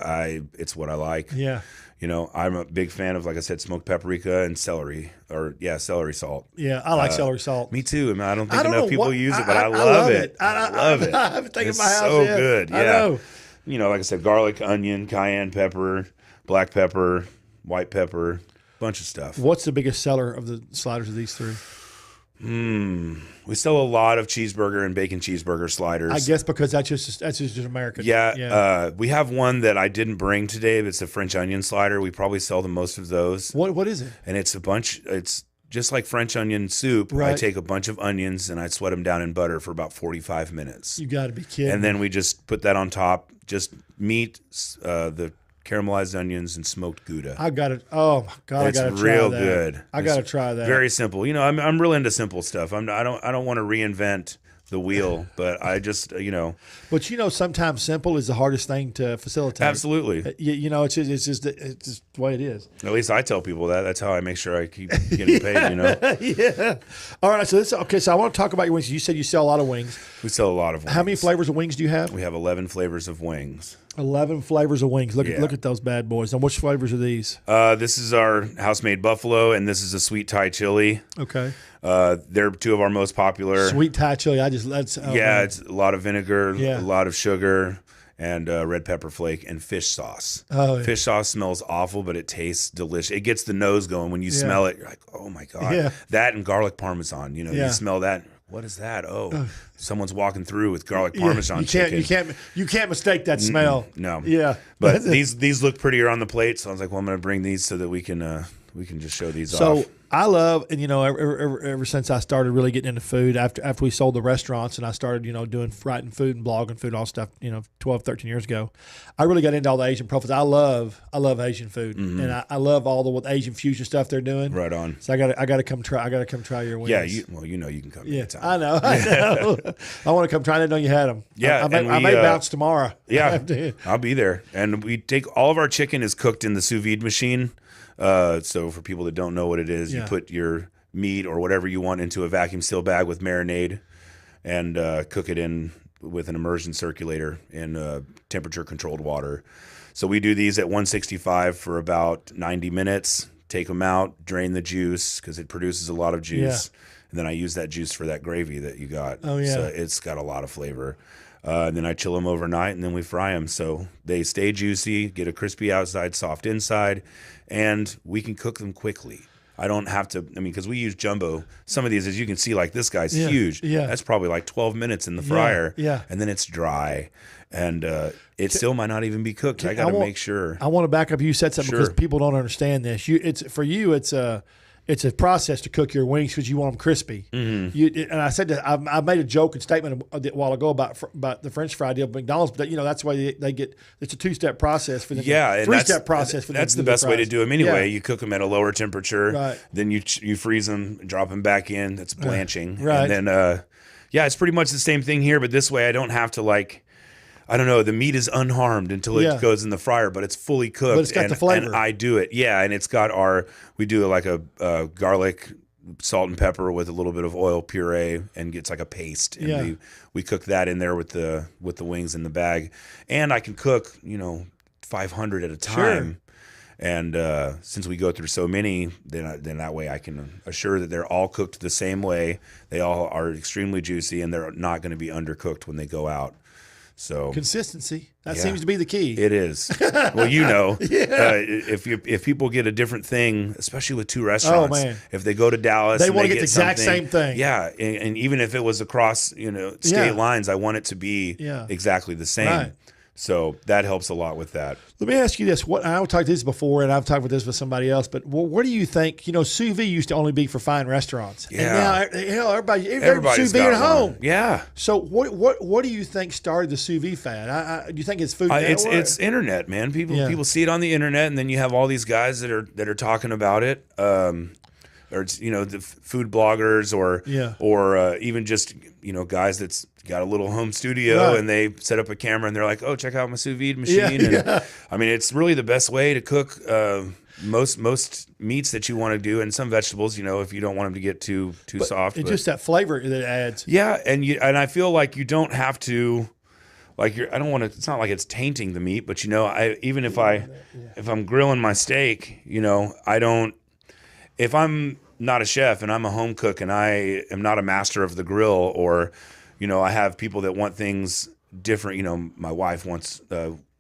it's what I like. Yeah. I'm a big fan of, like I said, smoked paprika and celery salt. Yeah, I like celery salt. Me too. I don't think enough people use it, but I love it. I love it. I have a thing in my house. So good. Yeah. I know. Like I said, garlic, onion, cayenne pepper, black pepper, white pepper, bunch of stuff. What's the biggest seller of the sliders of these 3? We sell a lot of cheeseburger and bacon cheeseburger sliders. I guess because that's just American. Yeah. We have one that I didn't bring today. It's a French onion slider. We probably sell the most of those. What is it? And it's just like French onion soup. Right. I take a bunch of onions and I sweat them down in butter for about 45 minutes. You got to be kidding. And then we just put that on top. Just meat, the caramelized onions, and smoked Gouda. I got it. Oh my God! It's I got to try real that. good. I got to try that. Very simple. I'm real into simple stuff. I don't want to reinvent the wheel, but I just But sometimes simple is the hardest thing to facilitate. Absolutely. It's just the way it is. At least I tell people that. That's how I make sure I keep getting paid. Yeah. All right. So So I want to talk about your wings. You said you sell a lot of wings. We sell a lot of wings. How many flavors of wings do you have? We have 11 flavors of wings. 11 flavors of wings. Look at those bad boys. And which flavors are these? This is our house-made buffalo, and this is a sweet Thai chili. Okay. They're 2 of our most popular. Sweet Thai chili. It's a lot of vinegar, a lot of sugar, and red pepper flake and fish sauce. Oh, yeah. Fish sauce smells awful, but it tastes delicious. It gets the nose going when you smell it. You're like, oh my God. Yeah. That and garlic parmesan. You smell that. What is that? Oh, someone's walking through with garlic parmesan chicken. You can't mistake that smell. No. Yeah. But these look prettier on the plate, so I was like, well, I'm going to bring these so that we can just show these off. So I love, and ever since I started really getting into food, after we sold the restaurants and I started, doing writing food and blogging food, all stuff, 12, 13 years ago, I really got into all the Asian profiles. I love Asian food, and I love all the Asian fusion stuff they're doing. Right on. So I got to come try your wings. Yeah, you can come. Yeah, anytime. I know. I want to come try. I didn't know you had them. Yeah, I may bounce tomorrow. Yeah, I'll be there. And we take all of our chicken is cooked in the sous vide machine. So for people that don't know what it is, you put your meat or whatever you want into a vacuum seal bag with marinade and cook it in with an immersion circulator in temperature controlled water. So we do these at 165 for about 90 minutes. Take them out, drain the juice because it produces a lot of juice. Yeah. And then I use that juice for that gravy that you got. Oh, yeah. So it's got a lot of flavor. And then I chill them overnight, and then we fry them. So they stay juicy, get a crispy outside, soft inside, and we can cook them quickly. I don't have to, because we use jumbo. Some of these, as you can see, like this guy's huge. Yeah. That's probably like 12 minutes in the fryer. Yeah. And then it's dry. And it still might not even be cooked. I got to make sure. I want to back up. You said something because people don't understand this. It's a process to cook your wings because you want them crispy. Mm-hmm. And I said that I made a joke and statement a while ago about the French fry deal at McDonald's, but that's why they get. It's a 2-step process for them. Yeah, three-step process for them. That's to the best way to do them anyway. Yeah. You cook them at a lower temperature, right? Then you freeze them, drop them back in. That's blanching, right? And then it's pretty much the same thing here, but this way I don't have to I don't know. The meat is unharmed until it goes in the fryer, but it's fully cooked. But it's got the flavor. And I do it. Yeah, and it's got we do like a garlic, salt and pepper with a little bit of oil puree, and gets like a paste. And we cook that in there with the wings in the bag. And I can cook, 500 at a time. Sure. And since we go through so many, then that way I can assure that they're all cooked the same way. They all are extremely juicy, and they're not going to be undercooked when they go out. So consistency, that seems to be the key. It is. Well, if people get a different thing, especially with two restaurants, if they go to Dallas, they want to get the exact same thing. Yeah, and even if it was across state lines, I want it to be exactly the same. Right. So that helps a lot with that. Let me ask you this. I've talked this before, and I've talked with this with somebody else, but what do you think? Sous vide used to only be for fine restaurants. Yeah. And now, everybody's sous vide at home. Yeah. So what do you think started the sous vide fad? Do you think it's Food Network? It's internet, man. People see it on the internet, and then you have all these guys that are talking about it. Or it's the food bloggers or even just guys that's got a little home studio and they set up a camera and they're like, oh, check out my sous vide machine. It's really the best way to cook most meats that you want to do, and some vegetables, if you don't want them to get too soft. It's just that flavor that it adds. Yeah, and I feel like you don't have to. I don't want to. It's not like it's tainting the meat, but if I'm grilling my steak, I don't. If I'm not a chef and I'm a home cook and I am not a master of the grill, or, I have people that want things different. My wife wants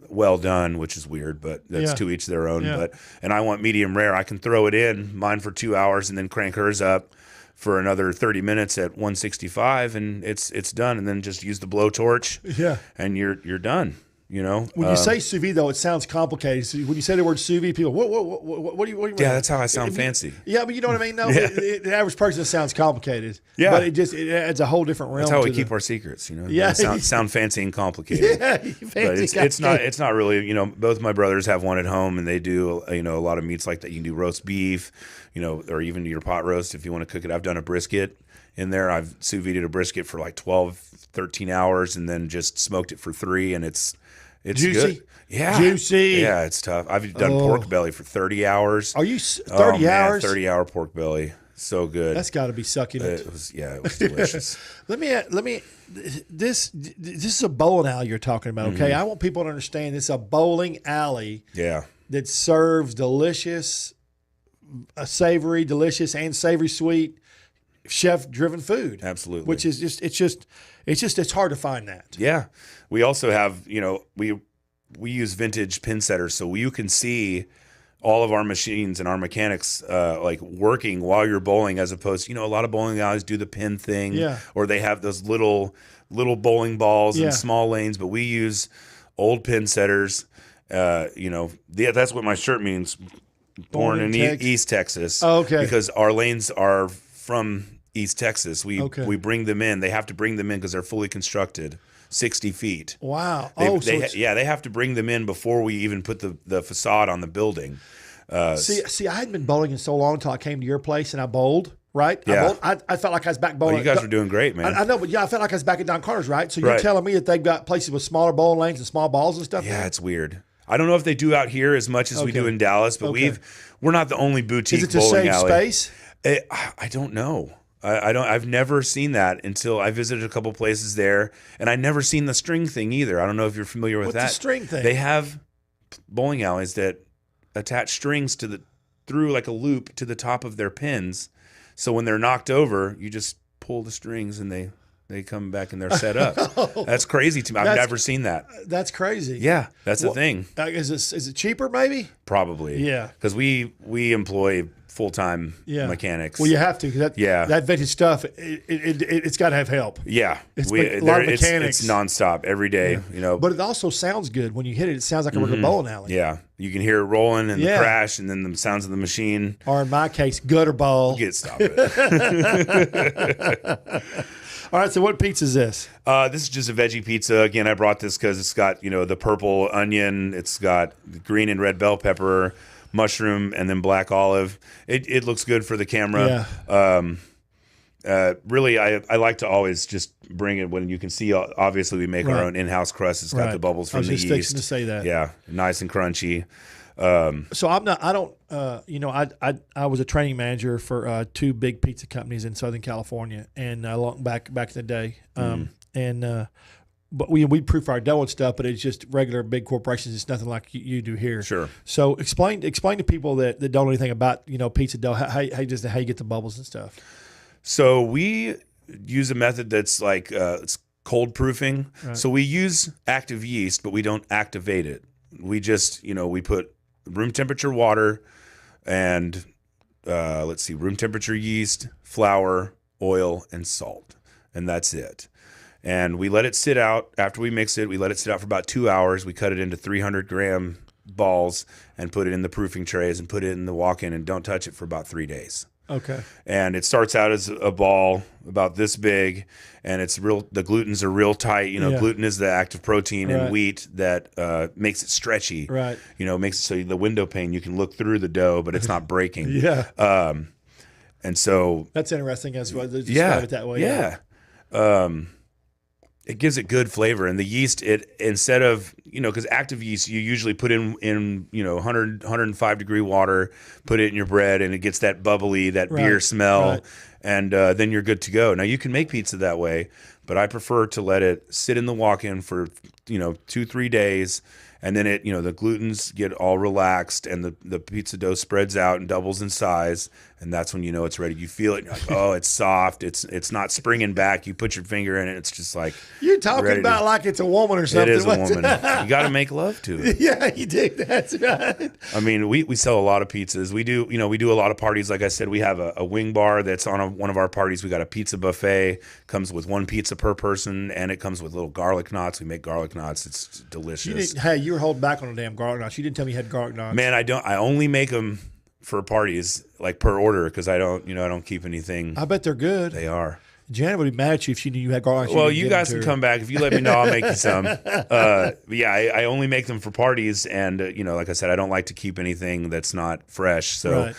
well done, which is weird, but that's to each their own. Yeah. And I want medium rare. I can throw it in mine for 2 hours and then crank hers up for another 30 minutes at 165, and it's done. And then just use the blowtorch. Yeah, and you're done. When you say sous vide, though, it sounds complicated. So when you say the word sous vide, people, what do you? Yeah, that's how I sound fancy. Yeah, but you know what I mean. No, the average person sounds complicated. Yeah, but it adds a whole different realm. That's how we keep our secrets. Yeah, sound fancy and complicated. Yeah, fancy. But it's not really. Both my brothers have one at home, and they do a lot of meats like that. You can do roast beef, or even your pot roast if you want to cook it. I've done a brisket in there. I've sous vide'd a brisket for like 12, 13 hours, and then just smoked it for 3, and it's juicy. Good. Yeah. Juicy. Yeah, it's tough. I've done pork belly for 30 hours. Are you 30 hours? 30-hour pork belly. So good. That's got to be sucking it. It was delicious. Let me this is a bowling alley you're talking about, okay? I want people to understand this is a bowling alley. Yeah. That serves delicious, savory, delicious and savory sweet chef-driven food. Absolutely. Which is it's hard to find that. Yeah. We also have, we use vintage pin setters, so you can see all of our machines and our mechanics working while you're bowling, as opposed to, a lot of bowling alleys do the pin thing, or they have those little bowling balls and small lanes, but we use old pin setters. That's what my shirt means. Born in East Texas. Oh, okay. Because our lanes are from East Texas. We bring them in. They have to bring them in because they're fully constructed, 60 feet. Wow. They have to bring them in before we even put the facade on the building. See, I hadn't been bowling in so long until I came to your place and I bowled. Right? Yeah. I felt like I was back bowling. You guys were doing great, man. I know, but I felt like I was back at Don Carter's, right? So you're telling me that they've got places with smaller bowling lanes and small balls and stuff? Yeah, it's weird. I don't know if they do out here as much as we do in Dallas, but we're not the only boutique bowling alley. Is it to save space? I don't know. I've never seen that until I visited a couple places there, and I never seen the string thing either. I don't know if you're familiar with that. What's the string thing? They have bowling alleys that attach strings through like a loop to the top of their pins. So when they're knocked over, you just pull the strings and they come back and they're set up. That's crazy to me. I've never seen that. That's crazy. Yeah, that's a thing. Is it cheaper maybe? Probably. Yeah. Because we employ full-time mechanics. Well, you have to. That vintage stuff, it's got to have help. Yeah. It's a lot of mechanics. It's nonstop every day, But it also sounds good. When you hit it, it sounds like a regular bowling alley. Yeah. You can hear it rolling and the crash and then the sounds of the machine. Or in my case, gutter ball. Stop it. All right, so what pizza is this? This is just a veggie pizza. Again, I brought this because it's got, the purple onion. It's got green and red bell pepper, mushroom, and then black olive. It looks good for the camera. Yeah. Really, I like to always just bring it when you can see. Obviously, we make our own in-house crust. It's got the bubbles from the yeast. I was just fixing to say that. Yeah, nice and crunchy. So I was a training manager for 2 big pizza companies in Southern California, and long back in the day. But we proof our dough and stuff, but it's just regular big corporations. It's nothing like you do here. Sure. So explain to people that don't know anything about pizza dough how you get the bubbles and stuff. So we use a method that's like it's cold proofing. Right. So we use active yeast, but we don't activate it. We just we put room temperature water and room temperature yeast, flour, oil, and salt, and that's it. And we let it sit out. After we mix it, we let it sit out for about 2 hours. We cut it into 300-gram balls and put it in the proofing trays and put it in the walk-in and don't touch it for about 3 days. Okay. And it starts out as a ball about this big, and it's real. The glutens are real tight. Gluten is the active protein in wheat that makes it stretchy. Right. Makes it so the window pane, you can look through the dough, but it's not breaking. Yeah. And so that's interesting as well. Describe it that way. Yeah. It gives it good flavor, and the yeast, instead of because active yeast you usually put in 105 degree water, put it in your bread, and it gets that bubbly, that beer smell, and then you're good to go. Now you can make pizza that way, but I prefer to let it sit in the walk-in for 2-3 days, and then the glutens get all relaxed, and the pizza dough spreads out and doubles in size, and that's when it's ready. You feel it, and you're like, oh, it's soft. It's not springing back. You put your finger in it, it's just like you're talking about like it's a woman or something. It is a woman. You got to make love to it. Yeah, you do. That's right. I mean, we sell a lot of pizzas. We do a lot of parties. Like I said, we have a wing bar that's on one of our parties. We got a pizza buffet. Comes with 1 pizza per person, and it comes with little garlic knots. We make garlic knots. It's delicious. You were holding back on the damn garlic knots. You didn't tell me you had garlic knots. Man, I don't. I only make them for parties, like per order, because I don't keep anything. I bet they're good. They are. Janet would be mad at you if she knew you had garlic. Well, you guys can come back if you let me know. I'll make you some. But yeah, I only make them for parties, and like I said, I don't like to keep anything that's not fresh. So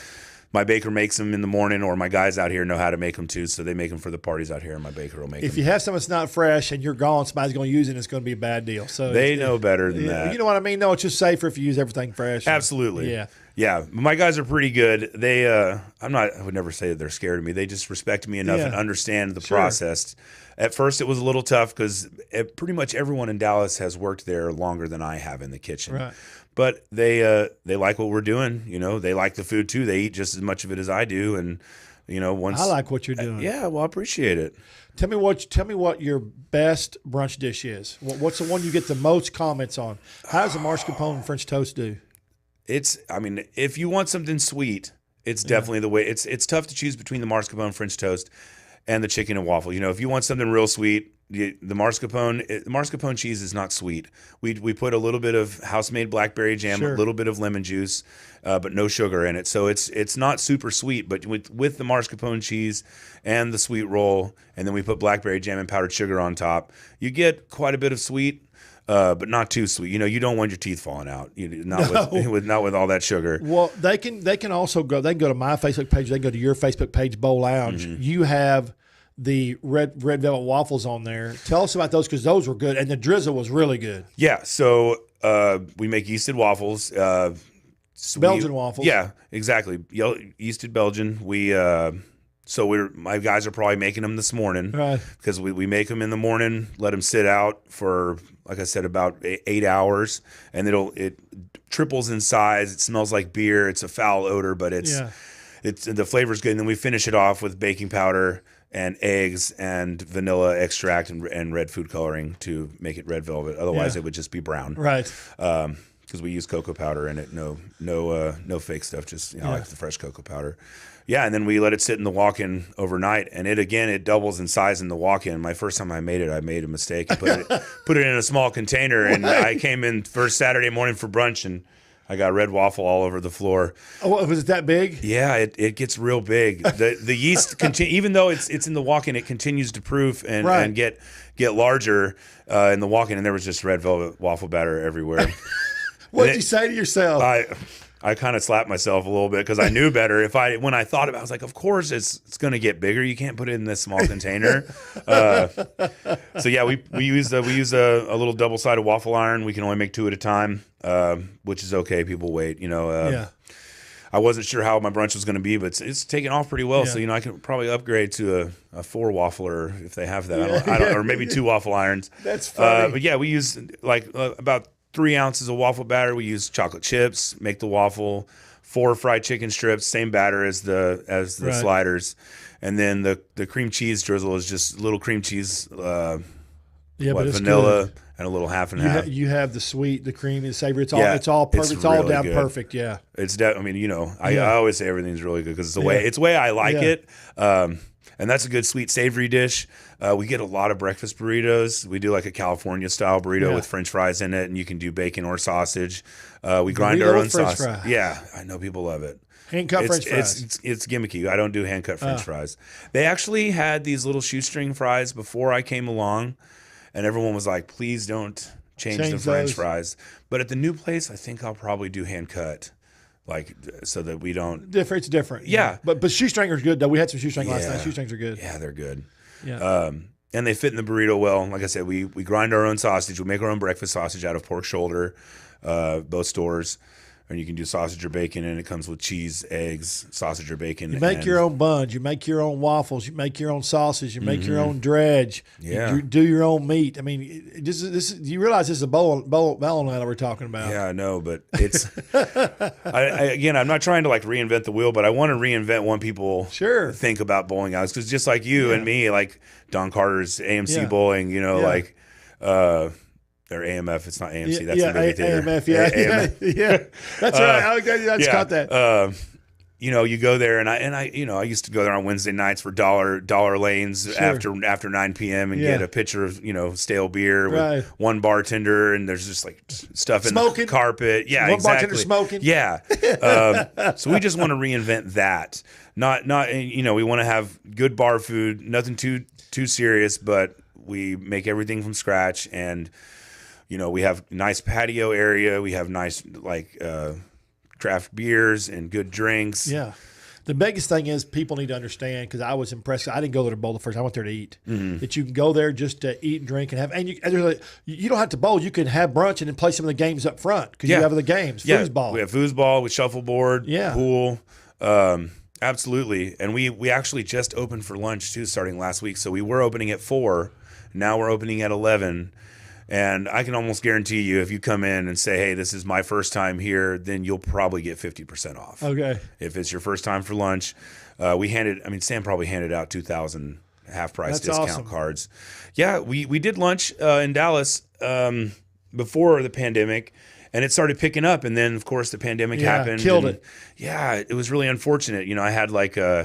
my baker makes them in the morning, or my guys out here know how to make them too, so they make them for the parties out here, and my baker will make them. If you have something that's not fresh and you're gone, somebody's going to use it, and it's going to be a bad deal. So they know better than that. You know what I mean? No, it's just safer if you use everything fresh. Absolutely. Yeah. Yeah, my guys are pretty good. They, I would never say that they're scared of me. They just respect me enough and understand the process. At first, it was a little tough because pretty much everyone in Dallas has worked there longer than I have in the kitchen. Right. But they like what we're doing. They like the food too. They eat just as much of it as I do. And once I like what you're doing. Yeah, well, I appreciate it. Tell me what your best brunch dish is. What's the one you get the most comments on? How does a mascarpone French toast do? If you want something sweet, it's definitely the way. It's tough to choose between the mascarpone French toast and the chicken and waffle. If you want something real sweet, the mascarpone cheese is not sweet. We put a little bit of house-made blackberry jam, a little bit of lemon juice, but no sugar in it. So it's not super sweet. But with the mascarpone cheese and the sweet roll, and then we put blackberry jam and powdered sugar on top, you get quite a bit of sweet. But not too sweet. You don't want your teeth falling out. Not with all that sugar. Well, they can also go. They can go to my Facebook page. They can go to your Facebook page, Bowlounge. Mm-hmm. You have the red velvet waffles on there. Tell us about those because those were good, and the drizzle was really good. Yeah. So we make yeasted waffles. Belgian waffles. Yeah, exactly. Yeasted Belgian. We So my guys are probably making them this morning, Right. because we make them in the morning, let them sit out for, like I said, about 8 hours, and it triples in size. It smells like beer. It's a foul odor, but it's the flavor's good. And then we finish it off with baking powder and eggs and vanilla extract and red food coloring to make it red velvet. Otherwise, it would just be brown. Right. Because we use cocoa powder in it. No fake stuff. Just like the fresh cocoa powder. Yeah, and then we let it sit in the walk-in overnight, and it doubles in size in the walk-in. My first time I made a mistake. I put it in a small container, and I came in first Saturday morning for brunch, and I got red waffle all over the floor. Oh, was it that big? Yeah, it gets real big. The yeast even though it's in the walk-in, it continues to proof and get larger in the walk-in, and there was just red velvet waffle batter everywhere. What did you say to yourself? I kind of slapped myself a little bit because I knew better. When I thought about it, I was like, of course it's going to get bigger. You can't put it in this small container. So yeah, we use a little double-sided waffle iron. We can only make 2 at a time, which is okay. People wait, I wasn't sure how my brunch was going to be, but it's taken off pretty well. So, I can probably upgrade to a 4 waffler if they have that. I don't, or maybe 2 waffle irons. That's funny. But yeah, we use about 3 ounces of waffle batter. We use chocolate chips, make the waffle, 4 fried chicken strips, same batter as the sliders. And then the cream cheese drizzle is just little cream cheese, but it's vanilla good. And a little half and half. You have the sweet, the creamy, the savory. It's all perfect. It's all really down good. Perfect. Yeah. I always say everything's really good because it's the way I like it. And that's a good sweet savory dish. We get a lot of breakfast burritos. We do like a California style burrito with French fries in it, and you can do bacon or sausage. We grind our own French sausage. fry. Yeah, I know people love it. Hand cut French fries. It's gimmicky. I don't do hand cut French fries. They actually had these little shoestring fries before I came along, and everyone was like, "Please don't change the French fries." But at the new place, I think I'll probably do hand cut. So that we don't... It's different. Yeah. But shoestringers good, though. We had some shoestring last night. Shoestrings are good. Yeah, they're good. Yeah. And they fit in the burrito well. Like I said, we grind our own sausage. We make our own breakfast sausage out of pork shoulder, both stores. And you can do sausage or bacon, and it comes with cheese, eggs, sausage or bacon. You make your own buns. You make your own waffles. You make your own sausage. You make your own dredge. Yeah. You do your own meat. I mean, you realize this is a Bowlounge we're talking about. Yeah, I know, but it's... Again, I'm not trying to reinvent the wheel, but I want to reinvent when people think about bowling alleys. Because just like you and me, like Don Carter's AMC Bowling, or AMF, it's not AMC. That's the movie theater. AMF, yeah. That's right. I just caught that. You go there, and I used to go there on Wednesday nights for dollar lanes after 9 p.m. and get a pitcher of stale beer with one bartender, and there's just stuff in the carpet. Yeah, one bartender smoking. Yeah. So we just want to reinvent that. Not we want to have good bar food, nothing too serious, but we make everything from scratch, and we have nice patio area. We have nice craft beers and good drinks. Yeah. The biggest thing is people need to understand, because I was impressed. I didn't go there to bowl the first. I went there to eat. Mm-hmm. That you can go there just to eat and drink and have. And you don't have to bowl. You can have brunch and then play some of the games up front, because you have the games. Foosball. We have foosball with shuffleboard. Yeah. Pool. Absolutely. And we actually just opened for lunch too, starting last week. So we were opening at 4. Now we're opening at 11. And I can almost guarantee you, if you come in and say, "Hey, this is my first time here," then you'll probably get 50% off. Okay. If it's your first time for lunch, Sam probably handed out 2,000 half-price discount cards. Yeah, we did lunch in Dallas before the pandemic, and it started picking up. And then, of course, the pandemic happened. Killed it. Yeah, it was really unfortunate. I had an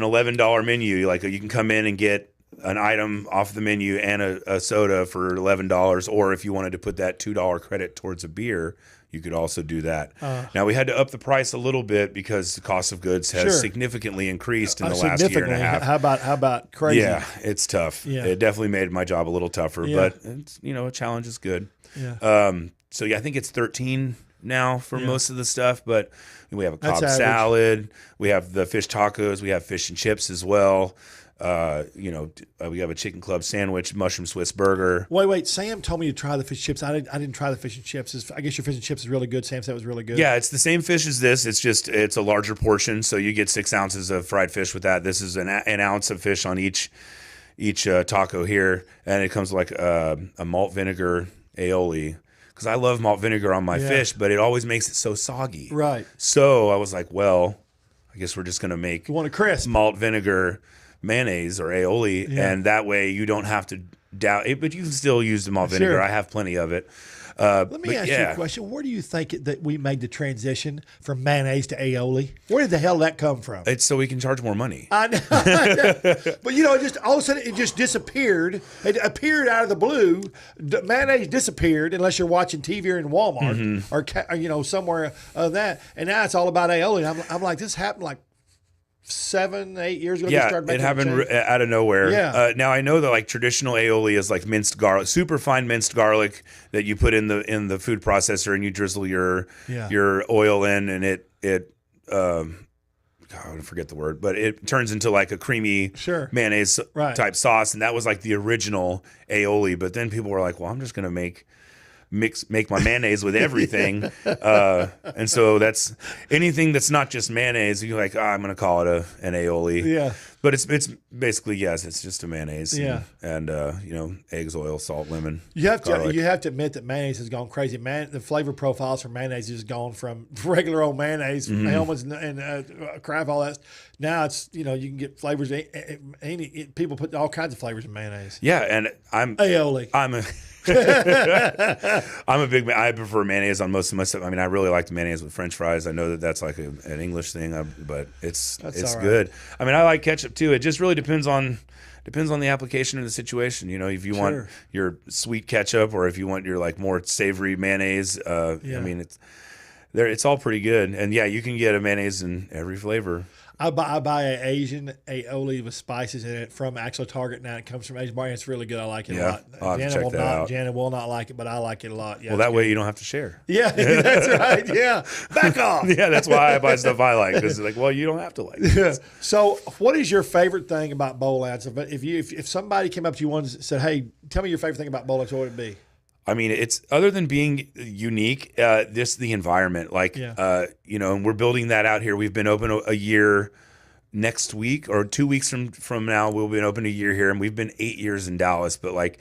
$11 menu. You can come in and get an item off the menu and a soda for $11, or if you wanted to put that $2 credit towards a beer, you could also do that. Now we had to up the price a little bit because the cost of goods has significantly increased in the last year and a half. How about crazy? Yeah, it's tough. Yeah. It definitely made my job a little tougher, but it's, a challenge is good. Yeah. So I think it's 13 now for most of the stuff, but we have a Cobb salad, we have the fish tacos, we have fish and chips as well. We have a chicken club sandwich, mushroom Swiss burger. Wait. Sam told me to try the fish and chips. I didn't try the fish and chips. I guess your fish and chips is really good. Sam said it was really good. Yeah, it's the same fish as this. It's a larger portion, so you get 6 ounces of fried fish with that. This is an ounce of fish on each taco here, and it comes like a malt vinegar aioli. Because I love malt vinegar on my fish, but it always makes it so soggy. Right. So I was like, well, I guess we're just gonna make You want a crisp malt vinegar mayonnaise or aioli, and that way you don't have to doubt it, but you can still use the malt vinegar. I have plenty of it. Let me ask you a question. Where do you think that we made the transition from mayonnaise to aioli? Where did the hell that come from? It's so we can charge more money. I know. But just all of a sudden it just disappeared. It appeared out of the blue. Mayonnaise disappeared unless you're watching TV or in Walmart or somewhere of that. And now it's all about aioli. I'm like, this happened like 7, 8 years ago. Yeah, it happened out of nowhere. Yeah. Now I know that like traditional aioli is like minced garlic, super fine minced garlic that you put in the food processor and you drizzle your oil in, and I forget the word, but it turns into like a creamy mayonnaise type sauce, and that was like the original aioli. But then people were like, well, I'm just gonna make my mayonnaise with everything, and so that's anything that's not just mayonnaise. You're like, I'm gonna call it an aioli. Yeah, but it's basically it's just a mayonnaise. Yeah, and eggs, oil, salt, lemon. You have to admit that mayonnaise has gone crazy. The flavor profiles for mayonnaise has gone from regular old mayonnaise, Hellmann's and Kraft, all that. Now it's you can get flavors. People put all kinds of flavors in mayonnaise. Yeah, and aioli. I'm a big. I prefer mayonnaise on most of my stuff. I mean, I really like the mayonnaise with French fries. I know that that's like an English thing, but it's good. I mean, I like ketchup too. It just really depends on the application and the situation. If you want your sweet ketchup or if you want your like more savory mayonnaise. I mean, it's all pretty good. And you can get a mayonnaise in every flavor. I buy an Asian aioli with spices in it from actual Target now. It comes from Asian bar. It's really good. I like it a lot. I'll have to check that out. Jana will not like it, but I like it a lot. Yeah, well, that way you don't have to share. Yeah, that's right. Yeah, back off. Yeah, that's why I buy stuff I like, because it's like, well, you don't have to like it. Yeah. So, what is your favorite thing about Bowlounge? If somebody came up to you and said, "Hey, tell me your favorite thing about Bowlounge," what would it be? I mean, it's other than being unique, just the environment. And we're building that out here. We've been open a year. Next week or 2 weeks from now, we'll be open a year here, and we've been 8 years in Dallas. But like,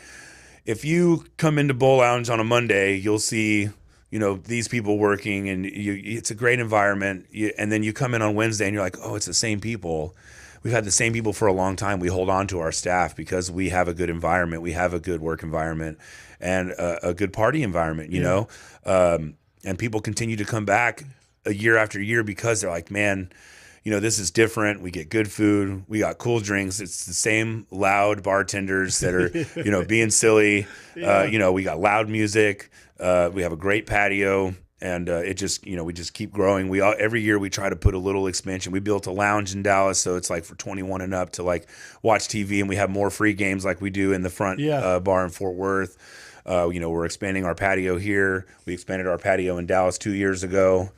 if you come into Bowlounge on a Monday, you'll see these people working, and it's a great environment. And then you come in on Wednesday, and you're like, oh, it's the same people. We've had the same people for a long time. We hold on to our staff because we have a good environment. We have a good work environment and a good party environment. And people continue to come back a year after year because they're like, man. This is different. We get good food. We got cool drinks. It's the same loud bartenders that are, being silly. Yeah. We got loud music. We have a great patio, and we just keep growing. Every year we try to put a little expansion. We built a lounge in Dallas, so it's like for 21 and up to like watch TV, and we have more free games like we do in the front bar in Fort Worth. We're expanding our patio here. We expanded our patio in Dallas 2 years ago.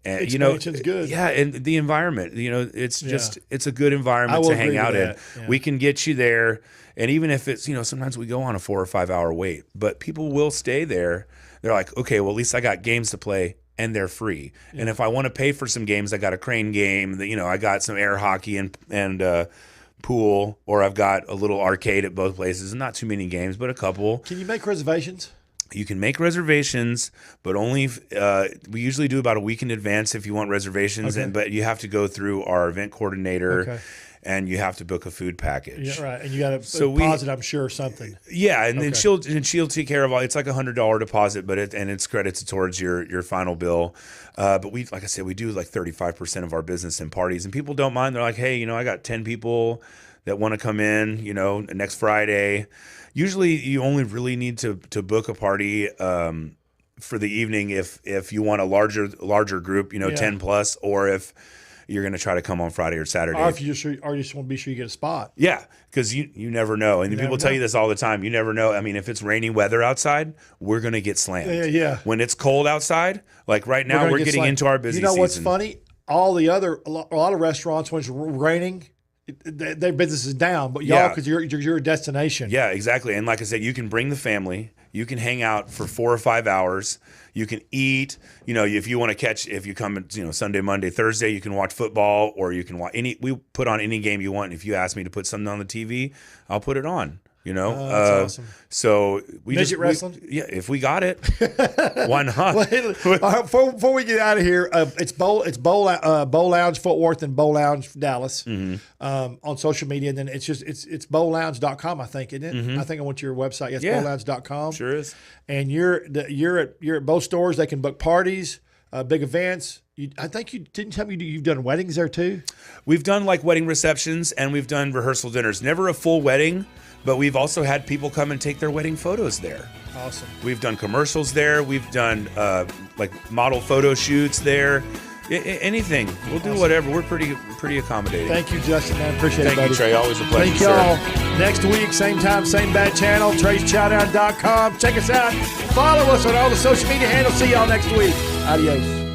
And expansion's good. Yeah, and the environment, it's a good environment to hang out in. Yeah. We can get you there, and even if it's, sometimes we go on a 4 or 5 hour wait, but people will stay there. They're like, okay, well, at least I got games to play, and they're free. Yeah. And if I want to pay for some games, I got a crane game, I got some air hockey and pool, or I've got a little arcade at both places. Not too many games, but a couple. Can you make reservations? You can make reservations, but only we usually do about a week in advance if you want reservations. Okay. But you have to go through our event coordinator, and you have to book a food package. Yeah, right. And you got to deposit, I'm sure, something. Yeah, and then she'll take care of all. It's like $100 deposit, but it's credited towards your final bill. But like I said, we do like 35% of our business in parties, and people don't mind. They're like, hey, I got 10 people that want to come in, next Friday. Usually you only really need to book a party for the evening if you want a larger group, 10 plus, or if you're going to try to come on Friday or Saturday. Or if you just want to be sure you get a spot. Yeah, because you never know. And people tell you this all the time. You never know. I mean, if it's rainy weather outside, we're going to get slammed. Yeah. When it's cold outside, like right now, we're getting into our busy season. What's funny? A lot of restaurants, when it's raining, their business is down, but y'all, because you're a destination. Yeah, exactly. And like I said, you can bring the family. You can hang out for 4 or 5 hours. You can eat. If you want to catch, if you come, Sunday, Monday, Thursday, you can watch football, or you can watch we put on any game you want. If you ask me to put something on the TV, I'll put it on. That's awesome. So midget wrestling. If we got it, why not? Before we get out of here, it's Bowlounge Fort Worth and Bowlounge Dallas on social media, and then it's bowlounge.com, I think, isn't it? I think I went to your website. Yes, bowlounge.com. Sure is. And you're at both stores. They can book parties, big events. I think you didn't tell me you've done weddings there too. We've done like wedding receptions, and we've done rehearsal dinners. Never a full wedding. But we've also had people come and take their wedding photos there. Awesome. We've done commercials there. We've done like model photo shoots there. Anything. We'll do whatever. We're pretty accommodating. Thank you, Justin. I appreciate it, buddy. Thank you, Trey. Always a pleasure. Thank y'all. Next week, same time, same bad channel, Trey'sChowdown.com. Check us out. Follow us on all the social media handles. See y'all next week. Adios.